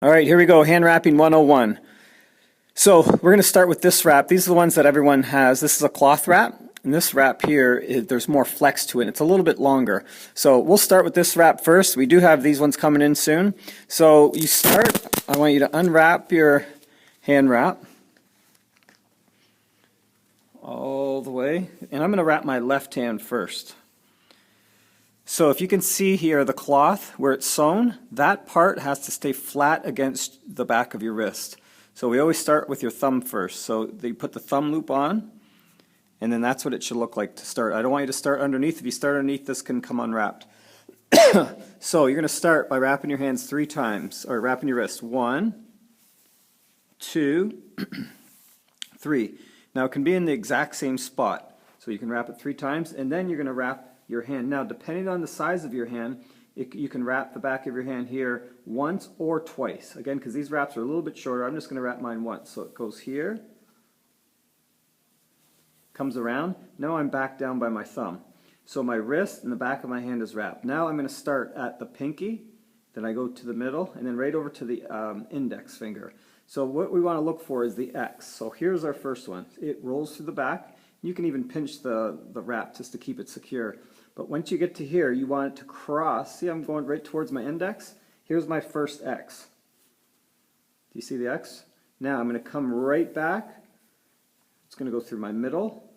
All right, here we go, hand wrapping 101. So we're going to start with this wrap. These are the ones that everyone has. This is a cloth wrap, and this wrap here, there's more flex to it. It's a little bit longer. So we'll start with this wrap first. We do have these ones coming in soon. So you start, I want you to unwrap your hand wrap all the way, and I'm going to wrap my left hand first. So if you can see here the cloth where it's sewn, that part has to stay flat against the back of your wrist. So we always start with your thumb first. So you put the thumb loop on, and then that's what it should look like to start. I don't want you to start underneath. If you start underneath, this can come unwrapped. So you're going to start by wrapping your hands 3 times, or wrapping your wrist. 1, 2, 3. Now it can be in the exact same spot. So you can wrap it 3 times, and then you're going to wrap your hand. Now, depending on the size of your hand, you can wrap the back of your hand here once or twice. Again, because these wraps are a little bit shorter, I'm just going to wrap mine once. So it goes here, comes around. Now I'm back down by my thumb. So my wrist and the back of my hand is wrapped. Now I'm going to start at the pinky, then I go to the middle, and then right over to the index finger. So what we want to look for is the X. So here's our first one. It rolls through the back. You can even pinch the wrap just to keep it secure. But once you get to here, you want it to cross. See, I'm going right towards my index. Here's my first X. Do you see the X? Now I'm going to come right back. It's going to go through my middle.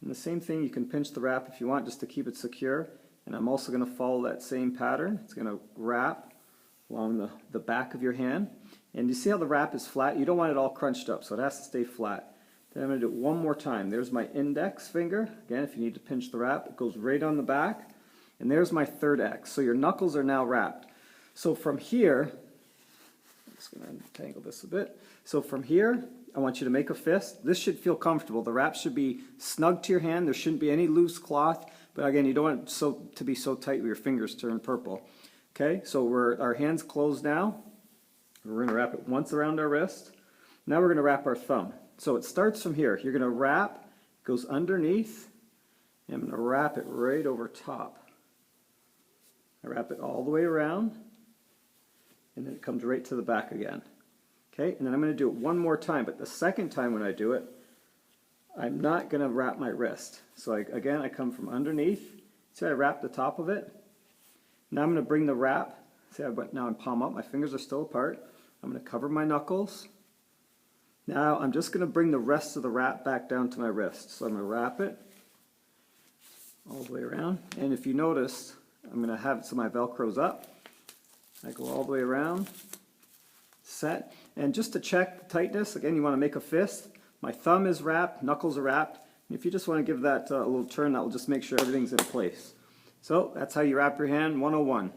And the same thing, you can pinch the wrap if you want just to keep it secure. And I'm also going to follow that same pattern. It's going to wrap along the back of your hand. And you see how the wrap is flat? You don't want it all crunched up, so it has to stay flat. Then I'm going to do it one more time. There's my index finger. Again, if you need to pinch the wrap, it goes right on the back. And there's my third X. So your knuckles are now wrapped. So from here, I'm just going to untangle this a bit. So from here, I want you to make a fist. This should feel comfortable. The wrap should be snug to your hand. There shouldn't be any loose cloth. But again, you don't want it to be so tight where your fingers turn purple. Okay, so our hands closed now. We're going to wrap it once around our wrist. Now we're going to wrap our thumb. So it starts from here. You're going to wrap, goes underneath, and I'm going to wrap it right over top. I wrap it all the way around, and then it comes right to the back again. Okay, and then I'm going to do it one more time, but the second time when I do it, I'm not going to wrap my wrist. So again, I come from underneath. See, I wrap the top of it. Now I'm going to bring the wrap. See, now I'm palm up. My fingers are still apart. I'm going to cover my knuckles. Now I'm just going to bring the rest of the wrap back down to my wrist. So I'm going to wrap it all the way around. And if you notice, I'm going to have it so my Velcro's up. I go all the way around, set. And just to check the tightness, again, you want to make a fist. My thumb is wrapped, knuckles are wrapped. And if you just want to give that a little turn, that will just make sure everything's in place. So that's how you wrap your hand 101.